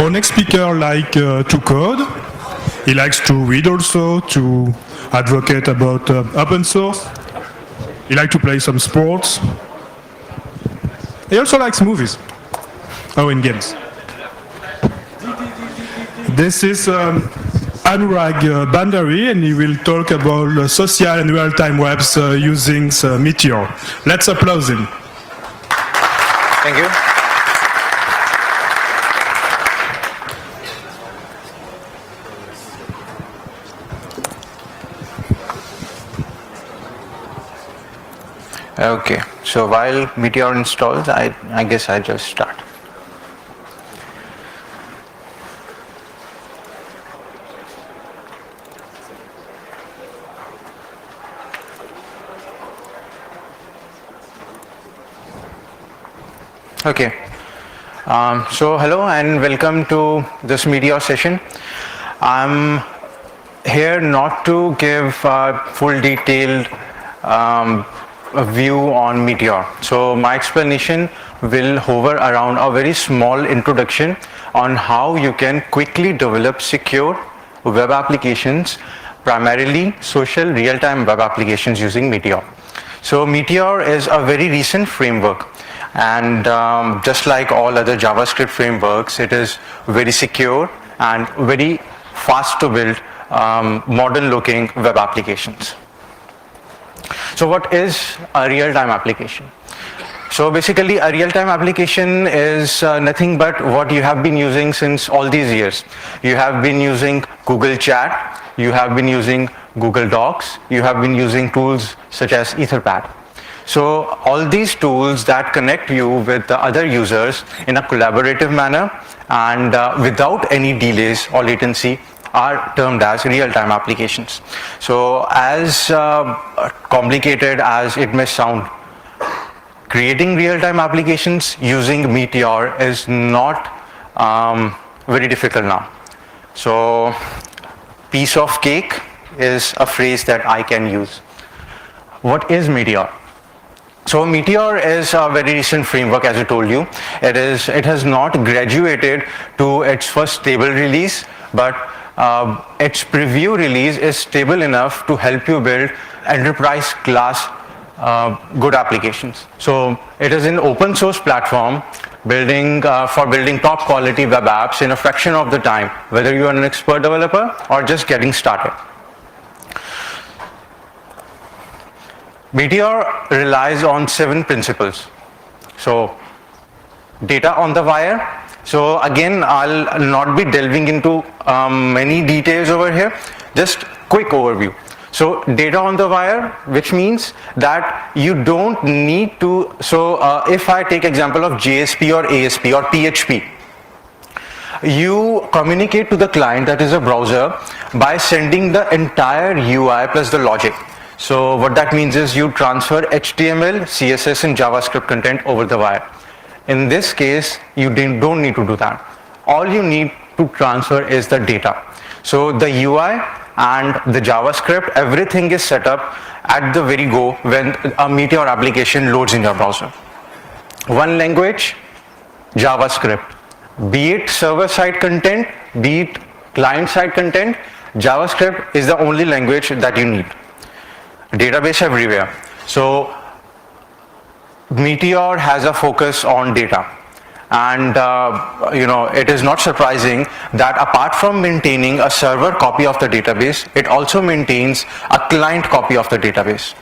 Our next speaker likes to code. He likes to read also, to advocate about open source. He likes to play some sports. He also likes movies. Oh, in games. This is Anurag Bandari, and he will talk about social and real-time webs using Meteor. Let's applaud him. Thank you. Okay, so while Meteor installs, I guess I just start. Okay, so hello and welcome to this Meteor session. I'm here not to give a full detailed view on Meteor. So my explanation will hover around a very small introduction on how you can quickly develop secure web applications, primarily social real-time web applications using Meteor. So Meteor is a very recent framework, and just like all other JavaScript frameworks, it is very secure and very fast to build modern looking web applications. So what is a real-time application? So basically a real-time application is nothing but what you have been using since all these years. You have been using Google Chat, you have been using Google Docs, you have been using tools such as Etherpad. So all these tools that connect you with the other users in a collaborative manner and without any delays or latency are termed as real-time applications. So as complicated as it may sound, creating real-time applications using Meteor is not very difficult now. So piece of cake is a phrase that I can use. What is Meteor? So Meteor is a very recent framework, as I told you. It has not graduated to its first stable release, but its preview release is stable enough to help you build enterprise class good applications. So it is an open source platform for building top quality web apps in a fraction of the time, whether you are an expert developer or just getting started. Meteor relies on 7 principles. So data on the wire. So again, I'll not be delving into many details over here, just quick overview. So data on the wire, which means that you don't need to, if I take example of JSP or ASP or PHP, you communicate to the client, that is a browser, by sending the entire UI plus the logic. So what that means is you transfer HTML, CSS and JavaScript content over the wire. In this case, you don't need to do that. All you need to transfer is the data. So the UI and the JavaScript, everything is set up at the very go when a Meteor application loads in your browser. One language, JavaScript. Be it server-side content, be it client-side content, JavaScript is the only language that you need. Database everywhere. So Meteor has a focus on data, and it is not surprising that apart from maintaining a server copy of the database, it also maintains a client copy of the database.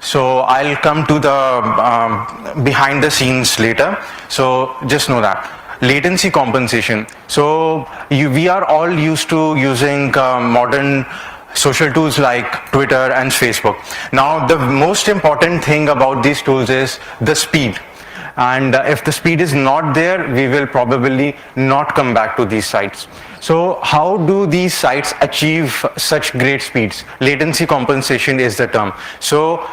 So I'll come to the behind the scenes later, so just know that. Latency compensation. So we are all used to using modern social tools like Twitter and Facebook. Now the most important thing about these tools is the speed, and if the speed is not there, we will probably not come back to these sites. So how do these sites achieve such great speeds? Latency compensation is the term. So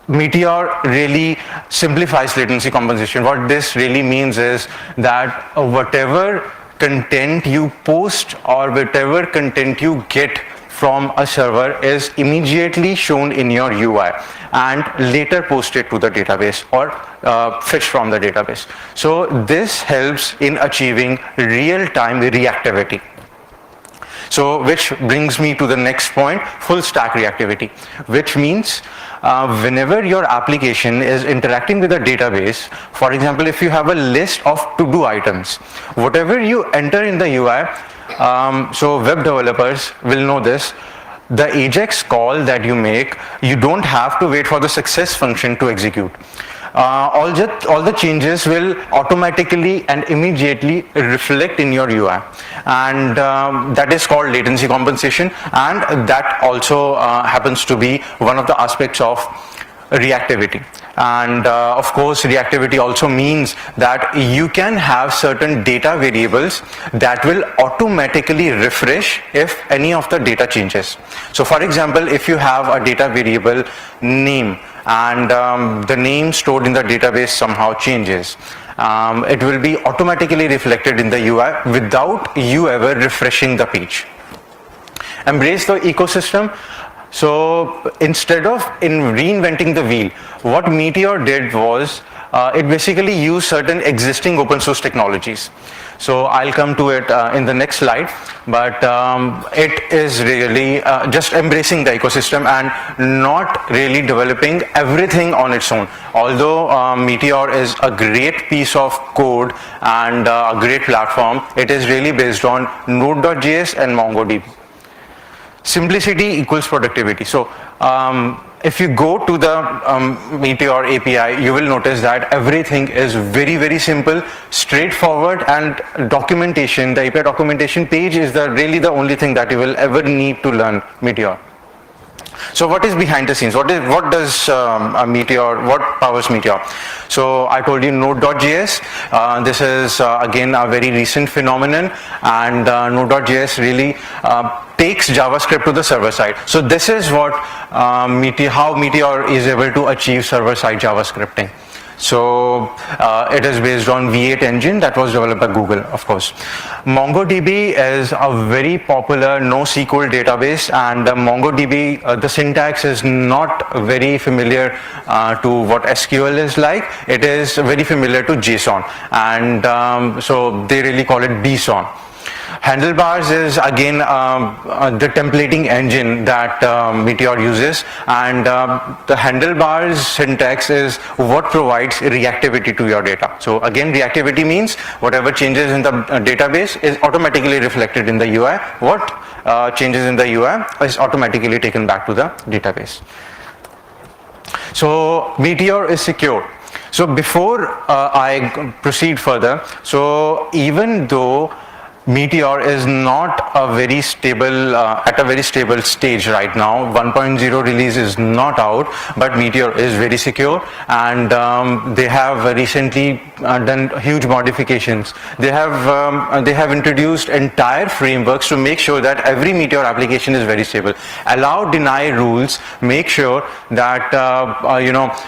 Meteor really simplifies latency compensation. What this really means is that whatever content you post or whatever content you get from a server is immediately shown in your UI and later posted to the database or fetched from the database. So this helps in achieving real-time reactivity. So which brings me to the next point, full stack reactivity, which means whenever your application is interacting with a database, for example, if you have a list of to-do items, whatever you enter in the UI, so web developers will know this, the AJAX call that you make, you don't have to wait for the success function to execute. All the changes will automatically and immediately reflect in your UI, and that is called latency compensation, and that also happens to be one of the aspects of reactivity. And of course, reactivity also means that you can have certain data variables that will automatically refresh if any of the data changes. So for example, if you have a data variable name, and the name stored in the database somehow changes, it will be automatically reflected in the UI without you ever refreshing the page. Embrace the ecosystem. So instead of reinventing the wheel, what Meteor did was it basically used certain existing open source technologies. So I'll come to it in the next slide, but it is really just embracing the ecosystem and not really developing everything on its own. Although Meteor is a great piece of code and a great platform, it is really based on Node.js and MongoDB. Simplicity equals productivity. So if you go to the Meteor API, you will notice that everything is very, very simple, straightforward, and documentation, the API documentation page is really the only thing that you will ever need to learn Meteor. So what is behind the scenes? What does Meteor, what powers Meteor? So I told you Node.js. This is again a very recent phenomenon, and Node.js really takes JavaScript to the server side. So this is what how Meteor is able to achieve server-side JavaScripting. So it is based on V8 engine that was developed by Google, of course. MongoDB is a very popular NoSQL database, and MongoDB, the syntax is not very familiar to what SQL is like. It is very familiar to JSON, and so they really call it BSON. Handlebars is again the templating engine that Meteor uses, and the handlebars syntax is what provides reactivity to your data. So again, reactivity means whatever changes in the database is automatically reflected in the UI. What changes in the UI is automatically taken back to the database. So Meteor is secure. So before I proceed further, so even though Meteor is not a very stable, at a very stable stage right now. 1.0 release is not out, but Meteor is very secure, and they have recently done huge modifications. They have introduced entire frameworks to make sure that every Meteor application is very stable. Allow deny rules make sure that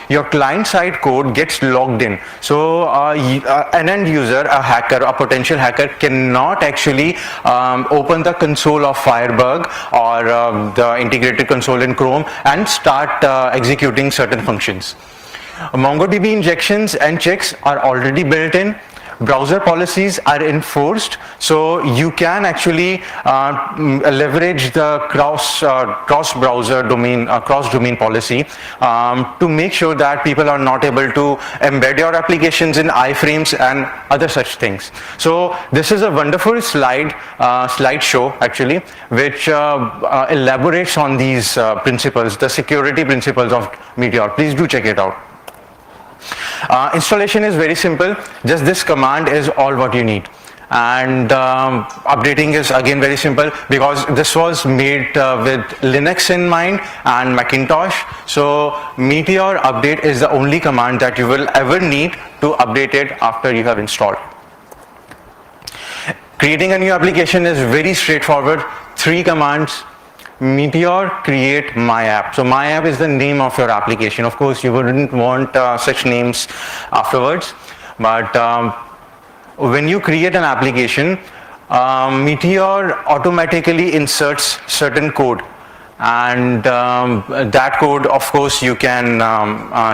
your client-side code gets logged in. So an end user, a hacker, a potential hacker cannot actually open the console of Firebug or the integrated console in Chrome and start executing certain functions. MongoDB injections and checks are already built in. Browser policies are enforced, so you can actually leverage the cross-browser domain, cross-domain policy to make sure that people are not able to embed your applications in iframes and other such things. So this is a wonderful slideshow actually, which elaborates on these principles, the security principles of Meteor. Please do check it out. Installation is very simple. Just this command is all what you need, and updating is again very simple because this was made with Linux in mind and Macintosh. So Meteor update is the only command that you will ever need to update it after you have installed. Creating a new application is very straightforward. 3 commands. Meteor create my app. So my app is the name of your application. Of course, you wouldn't want such names afterwards, but when you create an application, Meteor automatically inserts certain code, and that code, of course, you can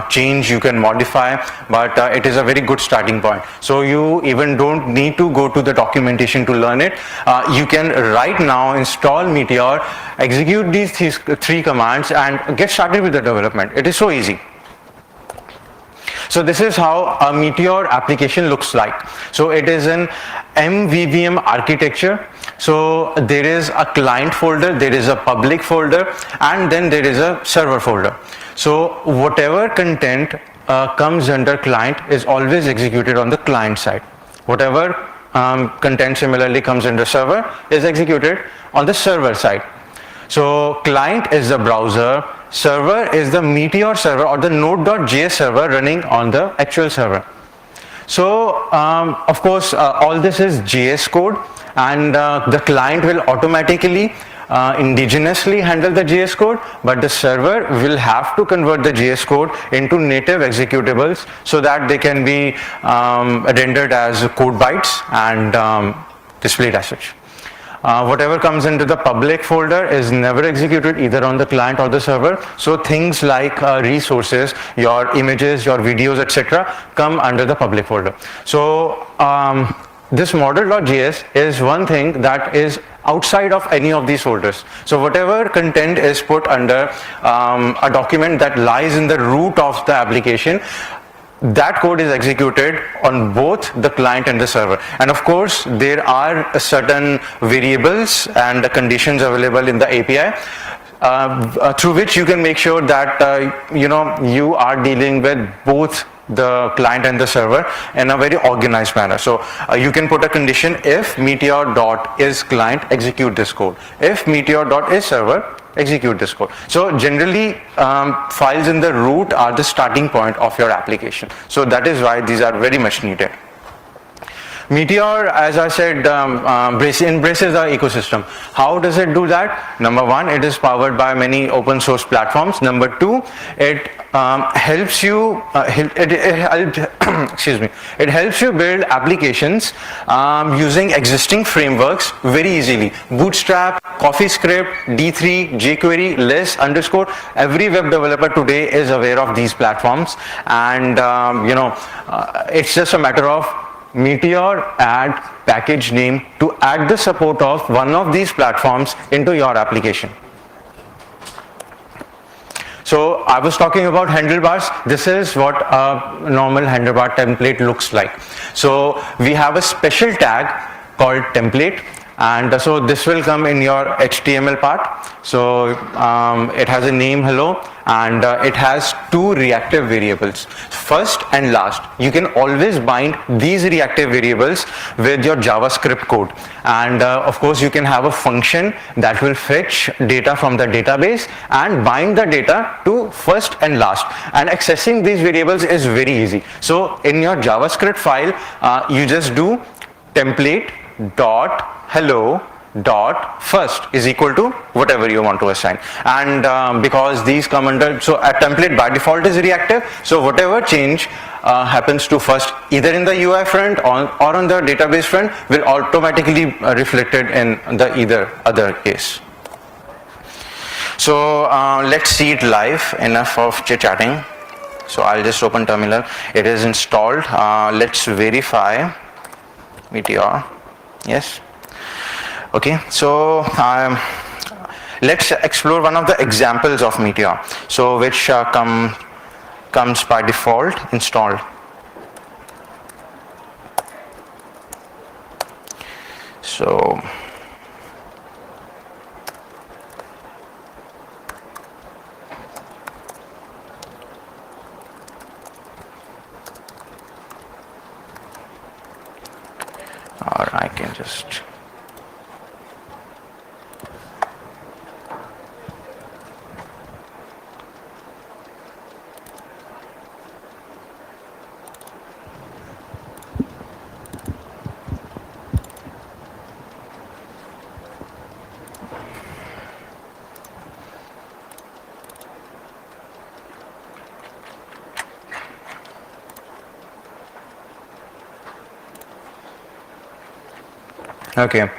change, you can modify, but it is a very good starting point. So you even don't need to go to the documentation to learn it. You can right now install Meteor, execute these three commands, and get started with the development. It is so easy. So this is how a Meteor application looks like. So it is an MVVM architecture. So there is a client folder, there is a public folder, and then there is a server folder. So whatever content comes under client is always executed on the client side. Whatever content similarly comes under server is executed on the server side. So client is the browser, server is the Meteor server or the node.js server running on the actual server. So of course all this is JS code, and the client will automatically indigenously handle the JS code, but the server will have to convert the JS code into native executables so that they can be rendered as code bytes and displayed as such. Whatever comes into the public folder is never executed either on the client or the server. So things like resources, your images, your videos, etc. come under the public folder. So this model.js is one thing that is outside of any of these folders. So whatever content is put under a document that lies in the root of the application, that code is executed on both the client and the server. And of course there are certain variables and conditions available in the API through which you can make sure that you are dealing with both the client and the server in a very organized manner. So you can put a condition: if meteor.isClient, execute this code; if meteor.isServer, execute this code. So generally files in the root are the starting point of your application. So that is why these are very much needed. Meteor, as I said, embraces the ecosystem. How does it do that? Number one, it is powered by many open source platforms. Number two, it helps you it helps you build applications using existing frameworks very easily. Bootstrap, CoffeeScript, D3, jQuery, less underscore. Every web developer today is aware of these platforms, and it's just a matter of Meteor add package name to add the support of one of these platforms into your application. So I was talking about handlebars. This is what a normal handlebar template looks like. So we have a special tag called template, and so this will come in your HTML part. So it has a name hello, and it has two reactive variables, first and last. You can always bind these reactive variables with your JavaScript code, and of course you can have a function that will fetch data from the database and bind the data to first and last, and accessing these variables is very easy. So in your JavaScript file you just do template dot hello dot first is equal to whatever you want to assign, and because these come under, so a template by default is reactive, so whatever change happens to first either in the UI front or on the database front will automatically reflected in the either other case. So let's see it live. Enough of chit chatting. So I'll just open terminal. It is installed. Let's verify Meteor. Yes. Okay, so let's explore one of the examples of Meteor, so which comes by default installed. So or I can just Okay.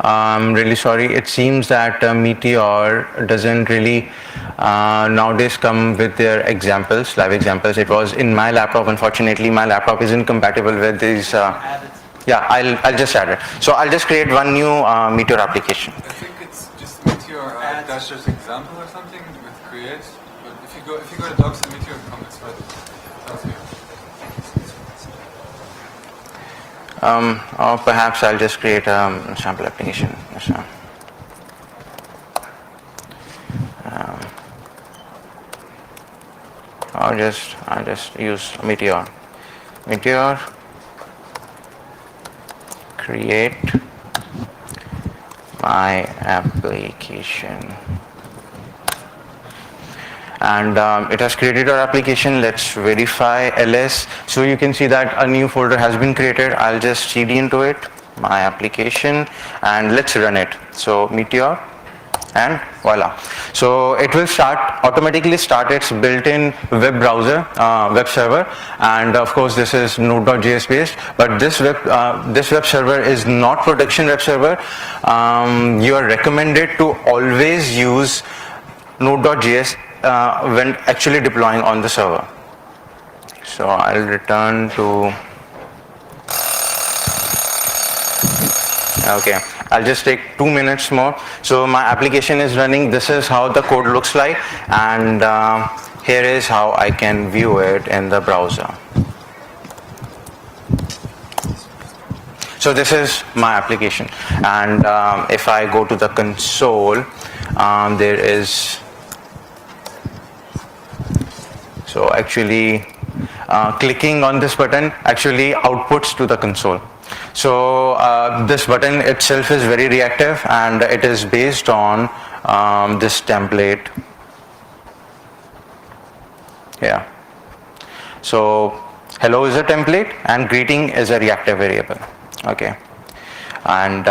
I'm really sorry. It seems that Meteor doesn't really nowadays come with their examples, live examples. It was in my laptop. Unfortunately, my laptop isn't compatible with these. Yeah, I'll just add it. So I'll just create one new Meteor application. I think it's just Meteor dash example or something with create. But if you go to docs and Meteor comments, right? Tells you. Or perhaps I'll just create a sample application. So, I'll just use Meteor. Meteor create my application. And it has created our application. Let's verify ls. So you can see that a new folder has been created. I'll just cd into it, my application, and let's run it. So Meteor, and voila. So it will automatically start its built-in web browser, web server, and of course this is Node.js based. But this web server is not production web server. You are recommended to always use Node.js when actually deploying on the server. So I'll return to, okay, I'll just take 2 minutes more. So my application is running. This is how the code looks like, and here is how I can view it in the browser. So this is my application, and if I go to the console, there is, so actually clicking on this button actually outputs to the console. So this button itself is very reactive, and it is based on this template. Yeah. So hello is a template and greeting is a reactive variable. Okay. And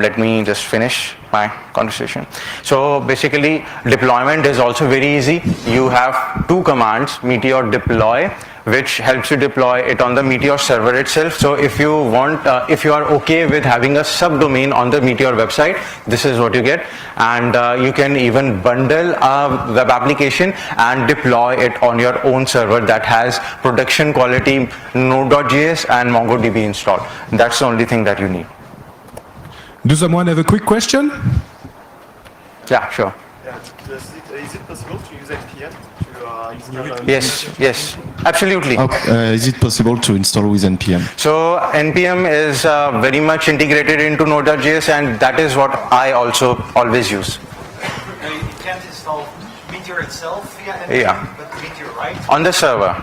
let me just finish my conversation. So basically deployment is also very easy. You have 2 commands, Meteor deploy, which helps you deploy it on the Meteor server itself. So if you want, if you are okay with having a subdomain on the Meteor website, this is what you get. And you can even bundle a web application and deploy it on your own server that has production quality Node.js and MongoDB installed. That's the only thing that you need. Does someone have a quick question? Yeah, sure. Yeah. Is it possible to use npm to install? Yes, absolutely. Is it possible to install with npm? So npm is very much integrated into Node.js, and that is what I also always use. You can't install Meteor itself via npm, Yeah. but Meteor, right? On the server.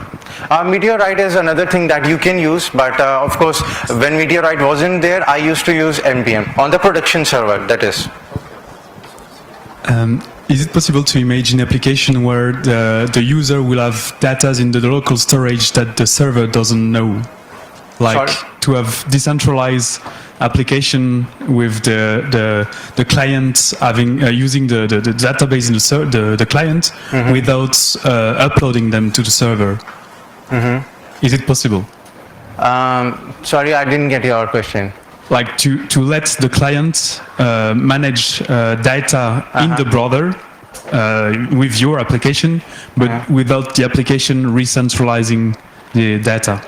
Meteorite is another thing that you can use, but of course when Meteorite wasn't there, I used to use npm on the production server, that is. Is it possible to imagine an application where the user will have data in the local storage that the server doesn't know? Like Sorry? to have decentralized application with the client having using the database in the client without uploading them to the server. Is it possible? Sorry, I didn't get your question. Like to let the client manage data in the browser with your application, but without the application re-centralizing the data.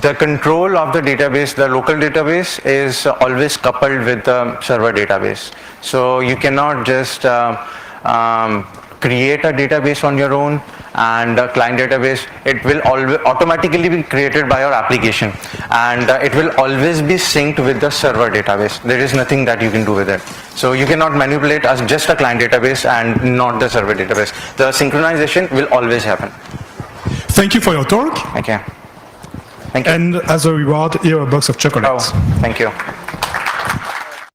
The control of the database, the local database, is always coupled with the server database. So you cannot just create a database on your own and a client database. It will automatically be created by your application, and it will always be synced with the server database. There is nothing that you can do with it. So you cannot manipulate as just a client database and not the server database. The synchronization will always happen. Thank you for your talk. Okay. Thank you. And as a reward, here a box of chocolates. Oh, thank you.